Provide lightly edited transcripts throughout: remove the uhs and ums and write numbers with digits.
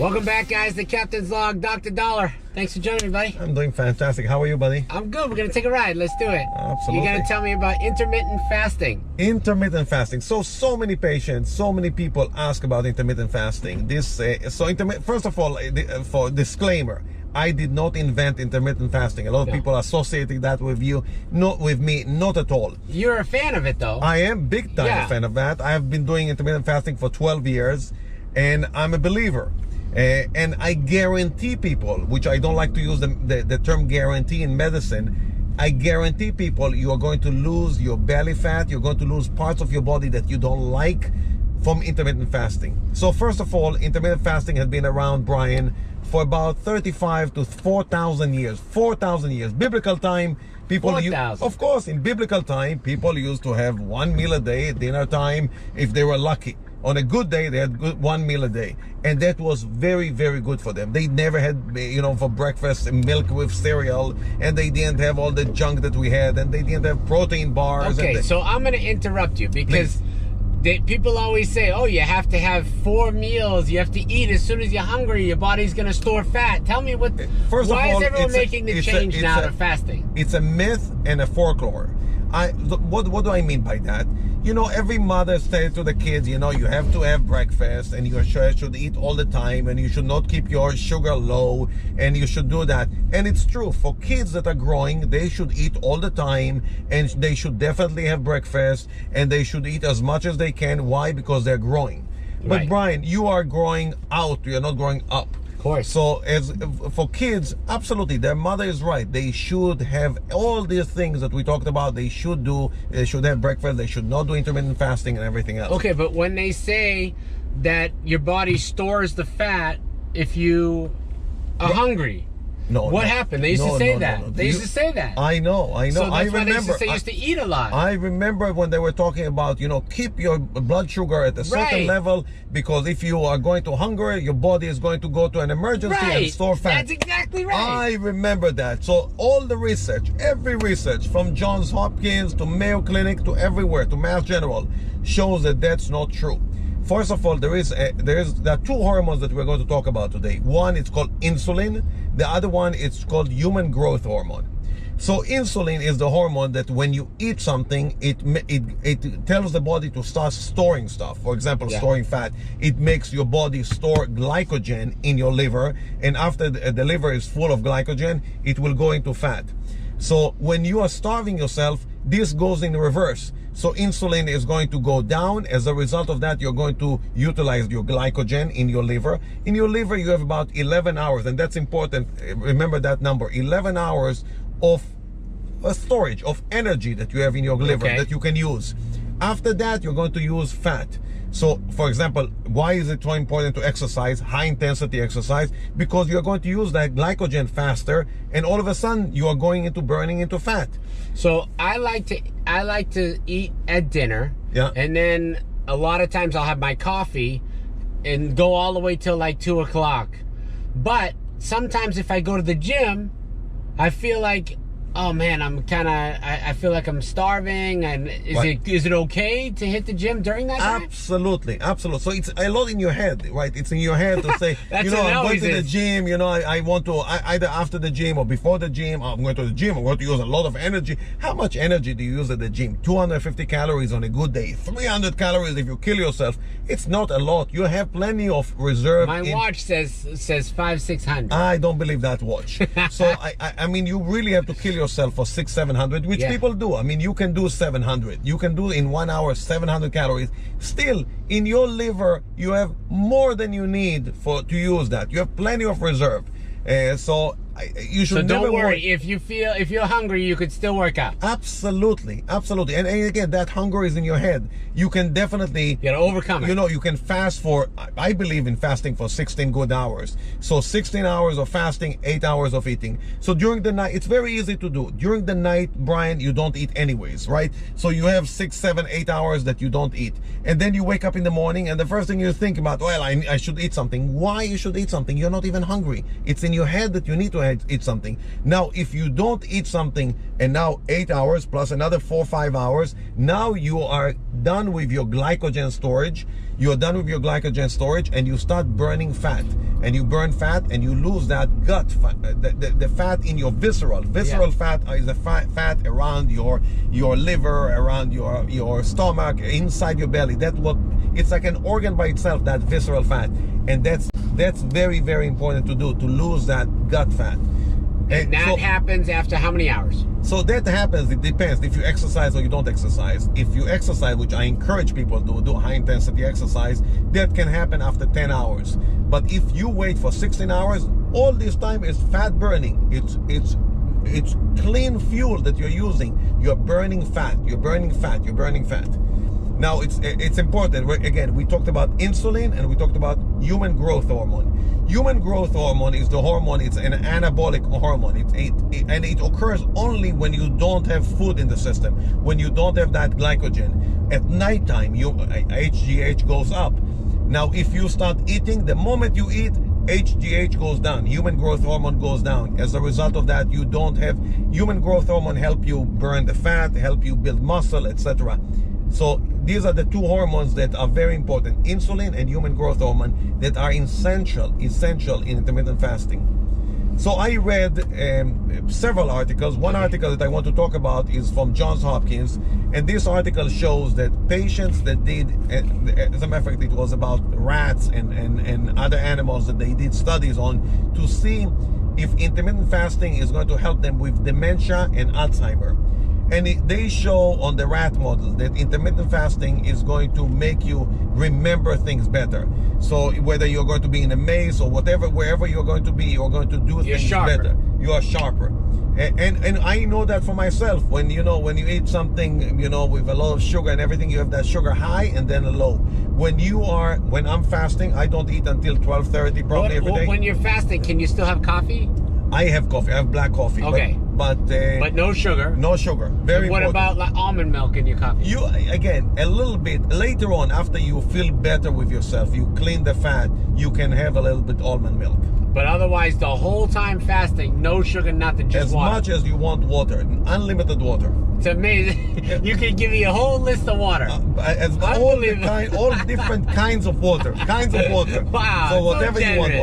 Welcome back, guys, to Captain's Log. Dr. Dollar, thanks for joining me, buddy. I'm doing fantastic. How are you, buddy? I'm good. We're going to take a ride. Let's do it. Absolutely. You're going to tell me about intermittent fasting. Intermittent fasting. So many patients, so many people ask about intermittent fasting. First of all, for disclaimer, I did not invent intermittent fasting. A lot of people associating that with you, not with me, not at all. You're a fan of it, though. I am big time a fan of that. I have been doing intermittent fasting for 12 years, and I'm a believer. And I guarantee people, which I don't like to use the term guarantee in medicine, I guarantee people you are going to lose your belly fat, you're going to lose parts of your body that you don't like from intermittent fasting. So first of all, intermittent fasting has been around, Brian, for about 35 to 4,000 years. 4,000 years. Biblical time, people of course, in biblical time, people used to have one meal a day at dinner time if they were lucky. On a good day, they had one meal a day. And that was very, very good for them. They never had, for breakfast, milk with cereal. And they didn't have all the junk that we had. And they didn't have protein bars. Okay, so I'm going to interrupt you because people always say, oh, you have to have 4 meals. You have to eat as soon as you're hungry. Your body's going to store fat. Tell me why is everyone making the change now to fasting? It's a myth and a folklore. What do I mean by that? Every mother says to the kids, you have to have breakfast and you should eat all the time and you should not keep your sugar low and you should do that. And it's true. For kids that are growing, they should eat all the time and they should definitely have breakfast and they should eat as much as they can. Why? Because they're growing. But Brian, you are growing out. You're not growing up. Course. So for kids, absolutely, their mother is right. They should have all these things that we talked about. They should have breakfast. They should not do intermittent fasting and everything else. Okay, but when they say that your body stores the fat if you are hungry, what happened? They used to say that. They used to say that. I know. So I that's why remember. they used to say you used to eat a lot. I remember when they were talking about, keep your blood sugar at a certain level, because if you are going to hunger, your body is going to go to an emergency and store fat. That's exactly right. I remember that. So all the research, every research from Johns Hopkins to Mayo Clinic to everywhere, to Mass General, shows that that's not true. First of all, there are 2 hormones that we're going to talk about today. One, it's called insulin. The other one, it's called human growth hormone. So insulin is the hormone that when you eat something, it tells the body to start storing stuff. For example, storing fat. It makes your body store glycogen in your liver, and after the liver is full of glycogen, it will go into fat. So when you are starving yourself, this goes in reverse. So insulin is going to go down. As a result of that, you're going to utilize your glycogen in your liver. In your liver, you have about 11 hours, and that's important. Remember that number, 11 hours of storage of energy that you have in your liver that you can use. After that, you're going to use fat. So, for example, why is it so important to exercise, high intensity exercise? Because you're going to use that glycogen faster, and all of a sudden you are going into burning into fat. So I like to eat at dinner, and then a lot of times I'll have my coffee and go all the way till like 2 o'clock. But sometimes if I go to the gym, I feel like, oh man, I feel like I'm starving. And is it okay to hit the gym during that time? Absolutely. So it's a lot in your head, right? It's in your head to say, I'm going to the gym, I want to, either after the gym or before the gym, I'm going to the gym, I'm going to use a lot of energy. How much energy do you use at the gym? 250 calories on a good day, 300 calories if you kill yourself. It's not a lot. You have plenty of reserve. My watch says 500-600. I don't believe that watch. So I mean, you really have to kill yourself for 600-700, which people do. I mean, you can do 700. You can do in 1 hour 700 calories. Still, in your liver, you have more than you need to use that. You have plenty of reserve. So you should never worry. If you're hungry, you could still work out. Absolutely. And again, that hunger is in your head. You can definitely, you gotta overcome it. You can fast for, I believe in fasting for 16 good hours. So 16 hours of fasting, 8 hours of eating. So during the night, it's very easy to do. During the night, Brian, you don't eat anyways, right? So you have 6, 7, 8 hours that you don't eat. And then you wake up in the morning and the first thing you think about, well, I should eat something. Why you should eat something? You're not even hungry. It's in your head that you need to to eat something. Now, if you don't eat something, and now 8 hours plus another 4 or 5 hours, now you are done with your glycogen storage. You're done with your glycogen storage, and you start burning fat. And you burn fat, and you lose that gut fat, the fat in your visceral. Visceral fat is the fat around your liver, around your stomach, inside your belly. That's what, it's like an organ by itself, that visceral fat. And that's very, very important to do, to lose that gut fat. And that happens after how many hours? So that happens, it depends if you exercise or you don't exercise. If you exercise, which I encourage people to do high intensity exercise, that can happen after 10 hours. But if you wait for 16 hours, all this time is fat burning. It's clean fuel that you're using. You're burning fat, you're burning fat, you're burning fat. Now, it's important. Again, we talked about insulin and we talked about human growth hormone. Human growth hormone is the hormone, it's an anabolic hormone. And it occurs only when you don't have food in the system, when you don't have that glycogen. At nighttime, your HGH goes up. Now, if you start eating, the moment you eat, HGH goes down, human growth hormone goes down. As a result of that, you don't have human growth hormone help you burn the fat, help you build muscle, etc. So these are the two hormones that are very important, insulin and human growth hormone, that are essential in intermittent fasting. So I read several articles. One article that I want to talk about is from Johns Hopkins, and this article shows that patients that did, as a matter of fact, it was about rats and other animals that they did studies on to see if intermittent fasting is going to help them with dementia and Alzheimer. And they show on the rat model that intermittent fasting is going to make you remember things better. So whether you're going to be in a maze or whatever, wherever you're going to be, you're going to do things better. You are sharper. And I know that for myself. When you eat something, with a lot of sugar and everything, you have that sugar high and then a low. When I'm fasting, I don't eat until 12:30 probably every day. When you're fasting, can you still have coffee? I have coffee. I have black coffee. Okay. But no sugar. No sugar. Very what important. About like almond milk in your coffee? You again a little bit later on, after you feel better with yourself, you clean the fat, you can have a little bit almond milk. But otherwise, the whole time fasting, no sugar, nothing, just water. As much as you want water, unlimited water. It's amazing. You can give me a whole list of water. All different kinds of water. Wow. So whatever you want.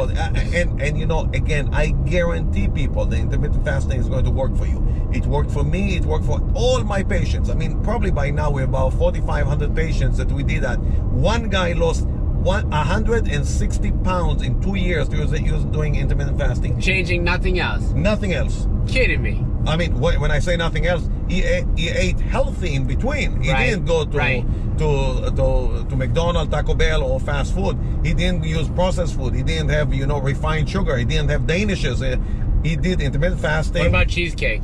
And again, I guarantee people the intermittent fasting is going to work for you. It worked for me. It worked for all my patients. I mean, probably by now we have about 4,500 patients that we did that. One guy lost 160 pounds in 2 years. He was doing intermittent fasting. Changing nothing else. Nothing else. Kidding me. I mean, when I say nothing else, he ate healthy in between. He didn't go to McDonald's, Taco Bell, or fast food. He didn't use processed food. He didn't have refined sugar. He didn't have danishes. He did intermittent fasting. What about cheesecake?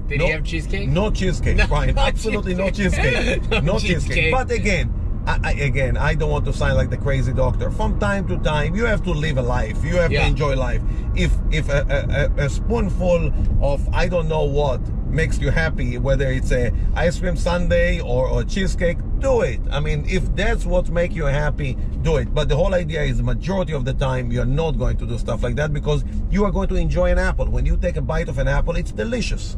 Did he have cheesecake? No cheesecake, Brian. Absolutely no cheesecake. No cheesecake. But again, I don't want to sound like the crazy doctor. From time to time, you have to live a life. You have to enjoy life. If a spoonful of I don't know what makes you happy, whether it's a ice cream sundae or cheesecake, do it. I mean, if that's what makes you happy, do it. But the whole idea is the majority of the time you're not going to do stuff like that, because you are going to enjoy an apple. When you take a bite of an apple, it's delicious.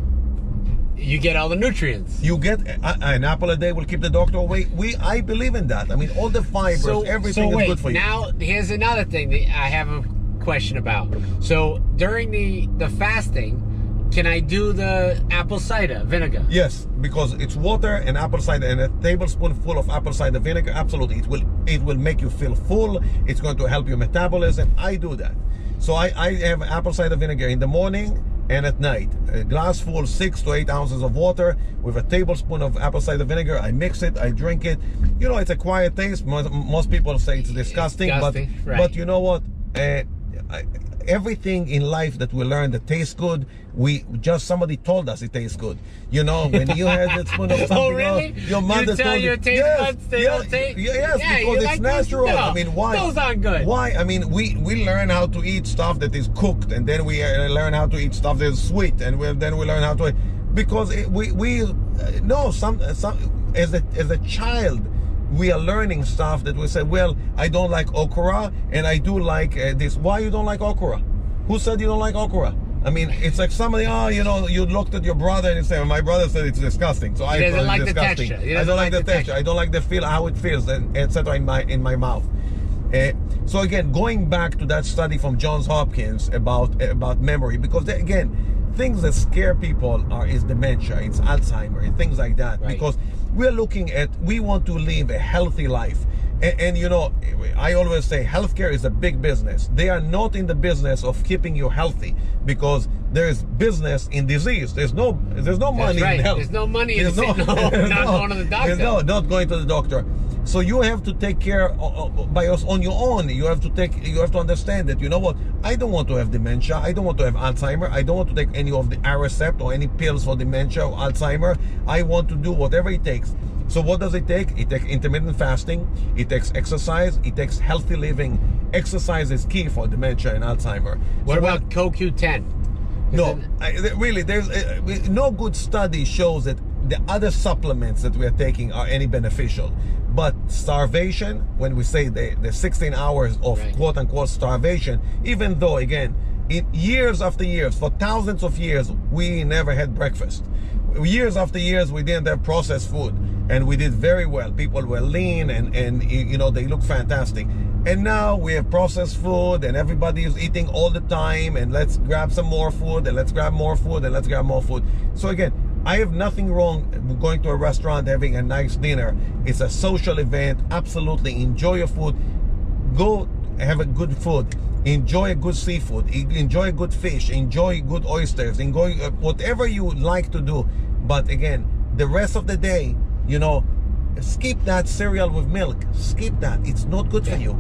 You get all the nutrients. You get an apple a day will keep the doctor away. I believe in that. I mean, all the fibers, everything is good for you. Now, here's another thing that I have a question about. So, during the fasting, can I do the apple cider vinegar? Yes, because it's water and apple cider, and a tablespoonful of apple cider vinegar. Absolutely, it will make you feel full. It's going to help your metabolism. I do that. So I have apple cider vinegar in the morning and at night. A glass full, 6 to 8 ounces of water with a tablespoon of apple cider vinegar. I mix it, I drink it. It's a quiet taste. Most people say it's disgusting, but you know what? Everything in life that we learn that tastes good, somebody told us it tastes good. When you had that spoon of something really? else, your mother told you. Yes, because it's natural. No, I mean, why? Those aren't good. Why? I mean, we learn how to eat stuff that is cooked, and then we learn how to eat stuff that is sweet, and then we learn how to, because as a child, we are learning stuff that we say, well, I don't like okra and I do like this. Why you don't like okra? Who said you don't like okra? I mean, it's like somebody, you know, you looked at your brother and you say, well, my brother said it's disgusting. So I doesn't like disgusting. the texture. I don't like the texture. I don't like the feel, how it feels, and etc. in my mouth. So again, going back to that study from Johns Hopkins about memory, because again, things that scare people is dementia, it's Alzheimer, and things like that. Right. Because we want to live a healthy life. And you know, I always say healthcare is a big business. They are not in the business of keeping you healthy, because there's business in disease. There's no money in health. There's no money in not going to the doctor. Not going to the doctor. So you have to take care on your own. You have to understand that, you know what, I don't want to have dementia. I don't want to have Alzheimer. I don't want to take any of the Aricept or any pills for dementia or Alzheimer. I want to do whatever it takes. So what does it take? It takes intermittent fasting. It takes exercise. It takes healthy living. Exercise is key for dementia and Alzheimer. What about CoQ10? No, really, there's no good study shows that the other supplements that we are taking are any beneficial. But starvation, when we say the 16 hours of quote-unquote starvation, even though, again, years after years, for thousands of years, we never had breakfast. Years after years, we didn't have processed food, and we did very well. People were lean, and you know, they look fantastic. And now we have processed food, and everybody is eating all the time, and let's grab some more food, and let's grab more food, and let's grab more food. So again, I have nothing wrong going to a restaurant, having a nice dinner. It's a social event. Absolutely enjoy your food. Go have a good food. Enjoy a good seafood. Enjoy a good fish. Enjoy good oysters. Enjoy whatever you like to do. But again, the rest of the day, you know, skip that cereal with milk. Skip that. It's not good for you.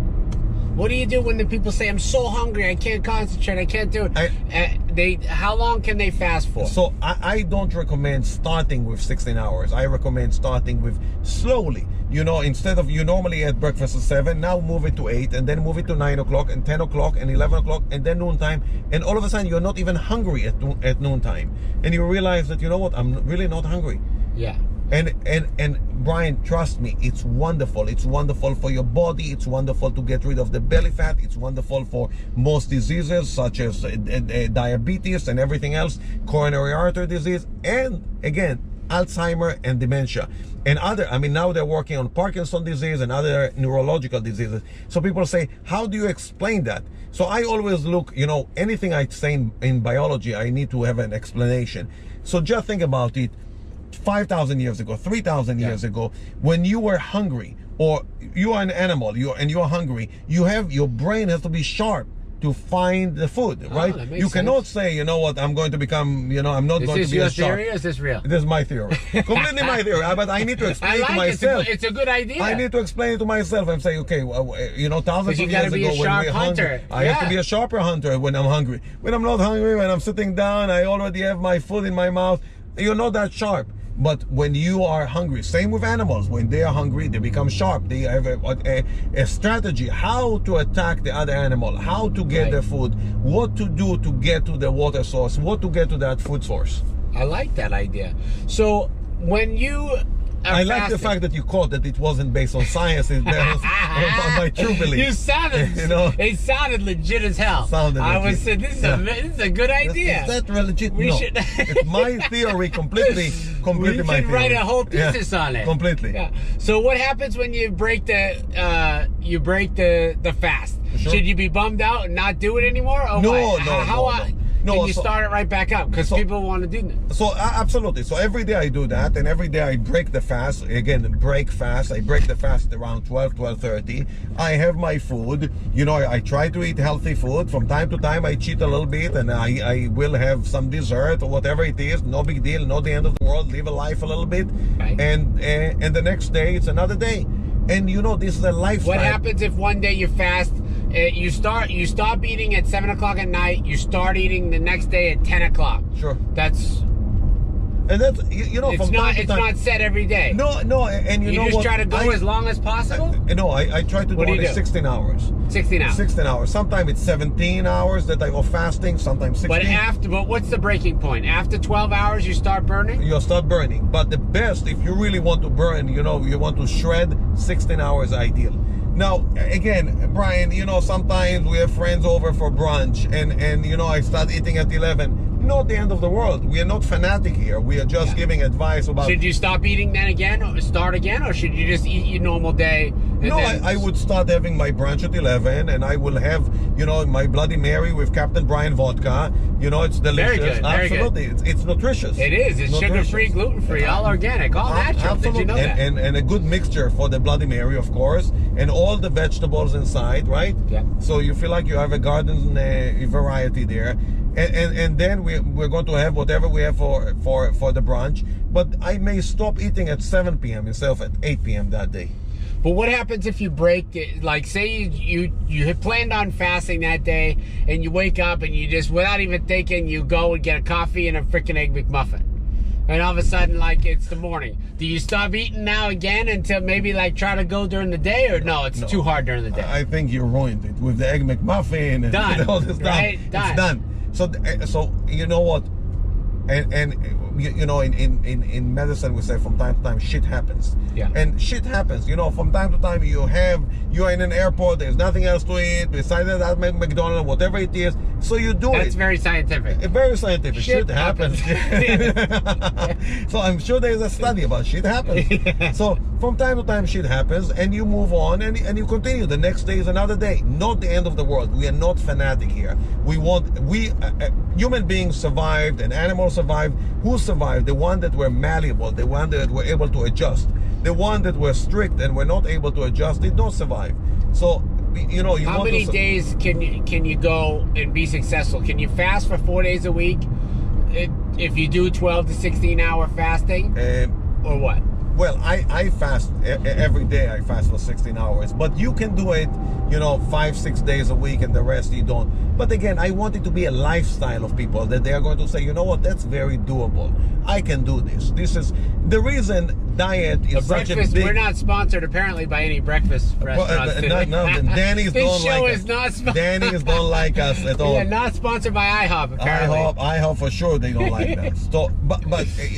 What do you do when the people say, I'm so hungry, I can't concentrate, I can't do it? How long can they fast for? So I don't recommend starting with 16 hours. I recommend starting with slowly. You know, instead of, you normally eat breakfast at 7, now move it to 8, and then move it to 9 o'clock, and 10 o'clock, and 11 o'clock, and then noontime. And all of a sudden, you're not even hungry at noontime. And you realize that, you know what, I'm really not hungry. Yeah. And Brian, trust me, it's wonderful. It's wonderful for your body. It's wonderful to get rid of the belly fat. It's wonderful for most diseases such as diabetes and everything else, coronary artery disease, and again, Alzheimer and dementia. And now they're working on Parkinson's disease and other neurological diseases. So people say, how do you explain that? So I always look, you know, anything I say in biology, I need to have an explanation. So just think about it. 5,000 years ago, 3,000 years ago, when you were hungry, or you are an animal, you're hungry, your brain has to be sharp to find the food, right? You cannot say, you know what, I'm going to become, you know, I'm not going to be a shark. Is this your theory or is this real? This is my theory. Completely my theory. But I need to explain it to myself. It's a good idea. I need to explain it to myself and say, okay, you know, thousands of years ago, when we're hungry, I have to be a sharper hunter when I'm hungry. When I'm not hungry, when I'm sitting down, I already have my food in my mouth. You're not that sharp. But when you are hungry, same with animals, when they are hungry, they become sharp. They have a strategy, how to attack the other animal, how to get their food, what to do to get to the water source, what to get to that food source. I like that idea. So when you I like the fact that you caught that it wasn't based on science, it's based on my true belief. You sounded, you know, it sounded legit as hell. I was saying, this is a good idea. Is that legit? No. It's my theory, completely my theory. We should write a whole thesis on it. Completely. Yeah. So what happens when you break the fast? Sure. Should you be bummed out and not do it anymore? Or No. Can you start it right back up? Because people want to do that. So absolutely. So every day I do that, and every day I break the fast. Again, break fast. I break the fast around 12:30. I have my food. You know, I try to eat healthy food. From time to time, I cheat a little bit, and I will have some dessert or whatever it is. No big deal. Not the end of the world. Live a life a little bit, and the next day it's another day. And you know, this is a lifestyle. What happens if one day you fast? You stop eating at 7 o'clock at night. You start eating the next day at 10 o'clock. Sure. And that's, you know, it's not set every day. No, and you know what? You just try to go as long as possible? No, I try to do only 16 hours. 16 hours. 16 hours. Sometimes it's 17 hours that I go fasting, sometimes 16. But what's the breaking point? After 12 hours, you start burning? You'll start burning. But the best, if you really want to burn, you know, you want to shred, 16 hours ideal. Now, again, Brian, you know, sometimes we have friends over for brunch and you know, I start eating at 11. Not the end of the world. We are not fanatic here. We are just giving advice about... Should you stop eating then again, or start again, or should you just eat your normal day? No, I would start having my brunch at 11, and I will have, you know, my Bloody Mary with Captain Brian vodka. You know, it's delicious. Very good. Absolutely. Very good. It's nutritious. It is. It's sugar-free, gluten-free, all organic, all natural. Absolutely. Did you know that? And a good mixture for the Bloody Mary, of course, and all the vegetables inside, right? Yeah. So you feel like you have a garden variety there. And then we're going to have whatever we have for the brunch. But I may stop eating at 7 p.m. instead of at 8 p.m. that day. But what happens if you break it? Like, say you had planned on fasting that day, and you wake up and you just, without even thinking, you go and get a coffee and a freaking Egg McMuffin. And all of a sudden, like, it's the morning. Do you stop eating now again until maybe, like, try to go during the day? Or no, it's too hard during the day? I think you ruined it with the Egg McMuffin and all this stuff. Right? Done. It's done. So you know what, and you know, in medicine we say from time to time shit happens. Yeah. And shit happens. You know, from time to time you're in an airport. There's nothing else to eat besides that McDonald's, whatever it is. So you do it. That's very scientific. Very scientific. Shit happens. Yeah. So I'm sure there's a study about shit happens. Yeah. So from time to time shit happens, and you move on and you continue. The next day is another day. Not the end of the world. We are not fanatic here. Human beings survived and animals survived. Who survived? The one that were malleable, the one that were able to adjust. The one that were strict and were not able to adjust did not survive. So, you know, how many days can you go and be successful? Can you fast for 4 days a week if you do 12 to 16 hour fasting, or what? Well, I fast every day. I fast for 16 hours, but you can do it, you know, 5-6 days a week, and the rest you don't. But again, I want it to be a lifestyle of people that they are going to say, you know what, that's very doable. I can do this. This is the reason diet is such a big... We're not sponsored apparently by any breakfast restaurants. No, Danny's this don't show like is us. Not sponsored. Danny's don't like us at all. Yeah, not sponsored by IHOP apparently. IHOP for sure they don't like that. So, but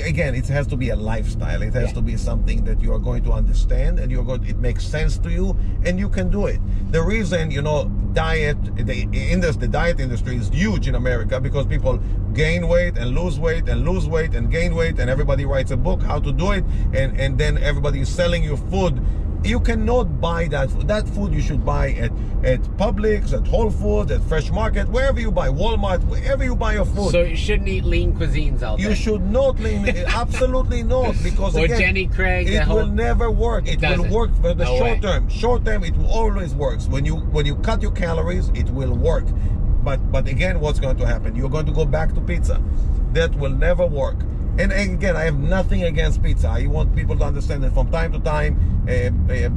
again, it has to be a lifestyle. It has to be something that you are going to understand, and it makes sense to you, and you can do it. The reason, you know, the diet industry is huge in America because people gain weight and lose weight and lose weight and gain weight, and everybody writes a book how to do it, and then everybody is selling you food. You cannot buy that food. That food you should buy at Publix, at Whole Foods, at Fresh Market, wherever you buy, Walmart, wherever you buy your food. So you shouldn't eat lean cuisines all day. You should not lean, absolutely not, because or again, Jenny Craig, it will never work. It will work for the short term. Short term, it will always works. When you cut your calories, it will work. But again, what's going to happen? You're going to go back to pizza. That will never work. And again, I have nothing against pizza. I want people to understand that from time to time,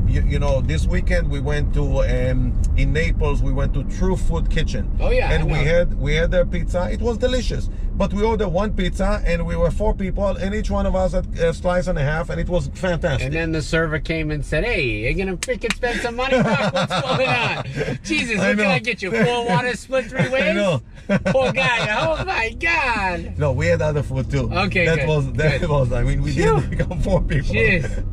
you know, this weekend we went to, in Naples, we went to True Food Kitchen. Oh yeah. And we had their pizza. It was delicious. But we ordered one pizza, and we were 4 people, and each one of us had a slice and a half, and it was fantastic. And then the server came and said, "Hey, you're gonna freaking spend some money, Doc? What's going on? Jesus, what can I get you? 4 water split 3 ways?" I know. Poor guy. Oh my God. No, we had other food too. Okay, that was. I mean, we didn't become 4 people. Jeez.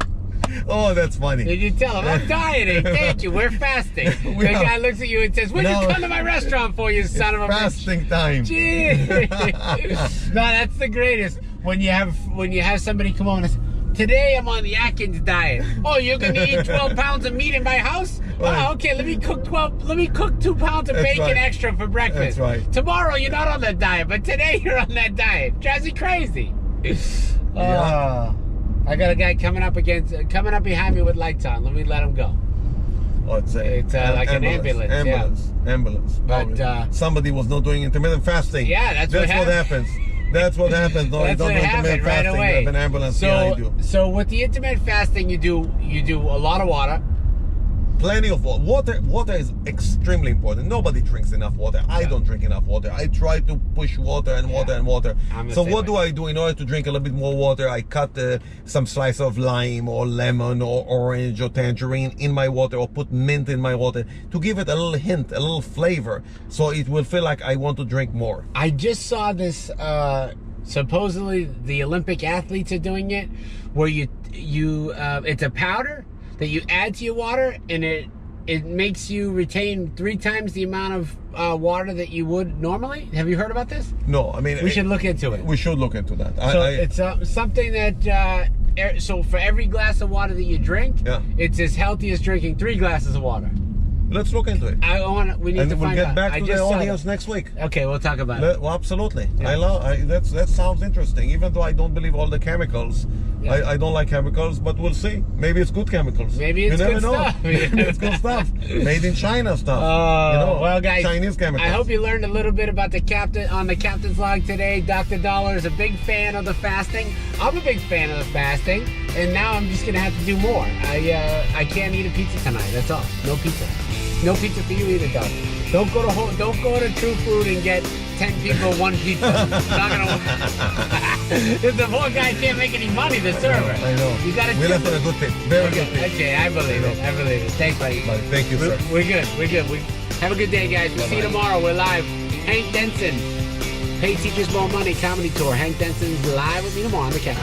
Oh, that's funny. Did you tell him, I'm dieting? Thank you. We're fasting. The guy looks at you and says, "What did you come to my restaurant for, you son of a bitch?" Fasting time. Jeez. No, that's the greatest. When you have somebody come on and say, "Today I'm on the Atkins diet." "Oh, you're gonna eat 12 pounds of meat in my house?" Right. "Oh, okay. Let me cook 2 pounds of bacon extra for breakfast." That's right. Tomorrow you're not on that diet, but today you're on that diet. Drives me crazy. Yeah. I got a guy coming up behind me with lights on. Let me let him go. Oh, it's like an ambulance. Ambulance. But somebody was not doing intermittent fasting. Yeah, that's what happens. That's what happens. No, you don't do intermittent fasting. Right away. You have an ambulance behind you. So with the intermittent fasting, you do a lot of water. Plenty of water. Water is extremely important. Nobody drinks enough water. I don't drink enough water. I try to push water and water and water. So what do I do in order to drink a little bit more water? I cut some slice of lime or lemon or orange or tangerine in my water, or put mint in my water to give it a little hint, a little flavor, so it will feel like I want to drink more. I just saw this. Supposedly the Olympic athletes are doing it, where you it's a powder that you add to your water, and it makes you retain 3 times the amount of water that you would normally. Have you heard about this? No, I mean we should look into it. We should look into that. So it's something that. So for every glass of water that you drink, it's as healthy as drinking 3 glasses of water. Let's look into it. We need to we'll find out. get back to the audience next week. Okay, we'll talk about it. Well, absolutely. Yeah. That sounds interesting. Even though I don't believe all the chemicals, I don't like chemicals, but we'll see. Maybe it's good chemicals. Maybe it's good stuff. Maybe it's good stuff. Made in China stuff. Well, guys, Chinese chemicals. I hope you learned a little bit about the captain on the Captain's Log today. Dr. Dollar is a big fan of the fasting. I'm a big fan of the fasting, and now I'm just gonna have to do more. I can't eat a pizza tonight. That's all. No pizza. No pizza for you either, Doc. Don't go to True Food and get 10 people 1 pizza. It's not gonna work. The poor guy can't make any money. The server. I know. You gotta. We left on a good tip. Very good tip. Okay, I believe it. Thanks, buddy. Thank you, sir. We're good. Have a good day, guys. We'll see you tomorrow. We're live. Hank Denson, Pay Teachers More Money Comedy Tour. Hank Denson's live with me tomorrow on the camera.